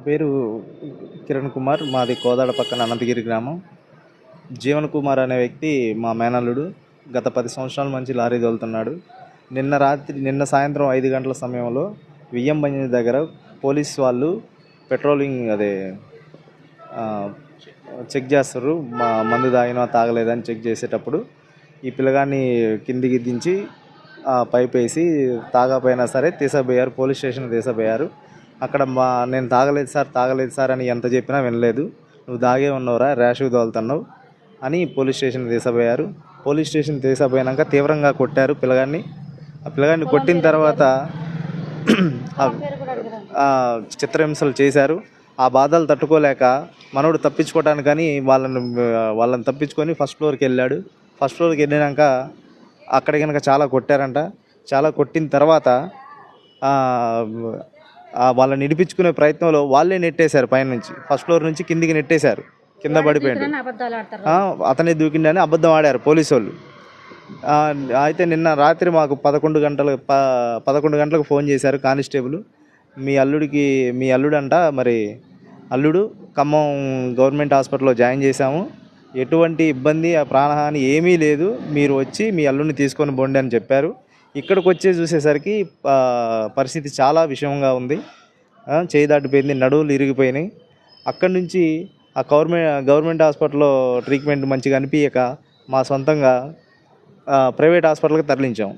పేరు కిరణ్ కుమార్. మాది కోదాడ పక్కన అనంతగిరి గ్రామం. జీవన్ కుమార్ అనే వ్యక్తి మా మేనల్లుడు. గత 10 సంవత్సరాల నుంచి లారీ తోలుతున్నాడు. నిన్న సాయంత్రం 5 గంటల సమయంలో వియ్యం బంజి దగ్గర పోలీస్ వాళ్ళు పెట్రోలింగ్ చెక్ చేస్తారు. మందు తాగినా తాగలేదని చెక్ చేసేటప్పుడు ఈ పిల్లగాన్ని కిందికి దించి పైప్ వేసి తాగపోయినా సరే తీసపోయారు, పోలీస్ స్టేషన్ తీసపోయారు. అక్కడ నేను తాగలేదు సార్ అని ఎంత చెప్పినా వినలేదు. నువ్వు తాగే ఉన్నవరా, ర్యాష్గా తోలుతున్నావు అని పోలీస్ స్టేషన్ తీసపోయారు. పోలీస్ స్టేషన్ తీసపోయాక తీవ్రంగా కొట్టారు పిల్లగాన్ని. ఆ పిల్లగాన్ని కొట్టిన తర్వాత చిత్రహింసలు చేశారు. ఆ బాధలు తట్టుకోలేక మనోడు తప్పించుకోవడానికని వాళ్ళని తప్పించుకొని ఫస్ట్ ఫ్లోర్కి వెళ్ళాడు. ఫస్ట్ ఫ్లోర్కి వెళ్ళినాక అక్కడ కనుక చాలా కొట్టారంట. చాలా కొట్టిన తర్వాత వాళ్ళని నిడిపించుకునే ప్రయత్నంలో వాళ్ళే నెట్టేశారు. పైనుంచి ఫస్ట్ ఫ్లోర్ నుంచి కిందికి నెట్టేశారు. కింద పడిపోయాడు. అతనే దూకిండని అబద్ధం ఆడారు పోలీసు వాళ్ళు. అయితే నిన్న రాత్రి మాకు 11 గంటలకు ఫోన్ చేశారు కానిస్టేబుల్. మీ అల్లుడంట, మరి అల్లుడు ఖమ్మం గవర్నమెంట్ హాస్పిటల్లో జాయిన్ చేశాము, ఎటువంటి ఇబ్బంది ప్రాణహాని ఏమీ లేదు, మీరు వచ్చి మీ అల్లుడిని తీసుకొని పోండి అని చెప్పారు. ఇక్కడికి వచ్చి చూసేసరికి పరిస్థితి చాలా విషమంగా ఉంది. చేయి దాటిపోయింది, నడువులు ఇరిగిపోయినాయి. అక్కడి నుంచి ఆ గవర్నమెంట్ హాస్పిటల్లో ట్రీట్మెంట్ మంచిగా అనిపించక మా సొంతంగా ప్రైవేట్ హాస్పిటల్కి తరలించాము.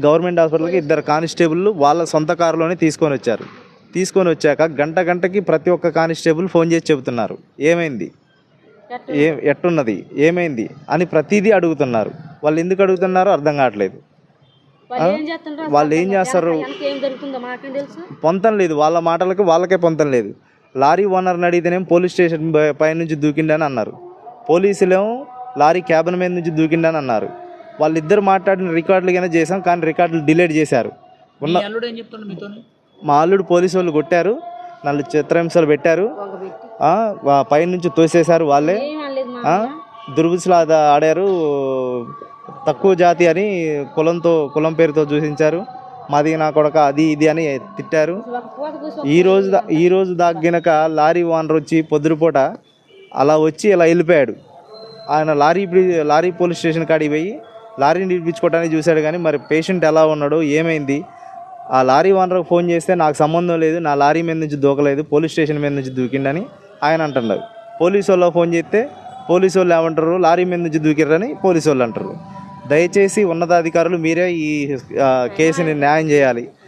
గవర్నమెంట్ హాస్పిటల్కి 2 కానిస్టేబుల్ వాళ్ళ సొంత కారులోనే తీసుకొని వచ్చాక గంటకి ప్రతి ఒక్క కానిస్టేబుల్ ఫోన్ చేసి చెబుతున్నారు ఏమైంది, ఎట్టున్నది, ఏమైంది అని ప్రతిదీ అడుగుతున్నారు. వాళ్ళు ఎందుకు అడుగుతున్నారో అర్థం కావట్లేదు. వాళ్ళు ఏం చేస్తారు, పొంతం లేదు. వాళ్ళ మాటలకు వాళ్ళకే పొంతం లేదు. లారీ ఓనర్ని అడిగితేనేమో పోలీస్ స్టేషన్ పై నుంచి దూకిండని అన్నారు. పోలీసులేమో లారీ క్యాబిన్ మీద నుంచి దూకిండని అన్నారు. వాళ్ళిద్దరు మాట్లాడిన రికార్డులుగానే చేసాం, కానీ రికార్డులు డిలీట్ చేశారు. మా అల్లుడు పోలీసు వాళ్ళు కొట్టారు, 4 చిత్రహింసలు పెట్టారు, పైనుంచి తోసేశారు. వాళ్ళే దుర్బుసులు ఆడారు. తక్కువ జాతి అని కులం పేరుతో చూసించారు. మాది నా కొడక అది ఇది అని తిట్టారు. ఈ రోజు దాగినక లారీ ఓనర్ వచ్చి పొద్దుపూట అలా వచ్చి ఇలా వెళ్ళిపోయాడు. ఆయన లారీ పోలీస్ స్టేషన్ కాడికి పోయి లారీని నిలిపించుకోవడానికి చూశాడు. కానీ మరి పేషెంట్ ఎలా ఉన్నాడో ఏమైంది, ఆ లారీ ఓనర్కి ఫోన్ చేస్తే నాకు సంబంధం లేదు, నా లారీ మీద నుంచి దూకలేదు, పోలీస్ స్టేషన్ మీద నుంచి దూకిండని ఆయన అంటున్నారు. పోలీసు వాళ్ళకి ఫోన్ చేస్తే పోలీసు వాళ్ళు ఏమంటారు, లారీ మీద నుంచి దూకిర్రని పోలీసు వాళ్ళు అంటారు. దయచేసి ఉన్నతాధికారులు మీరే ఈ కేసుని న్యాయం చేయాలి.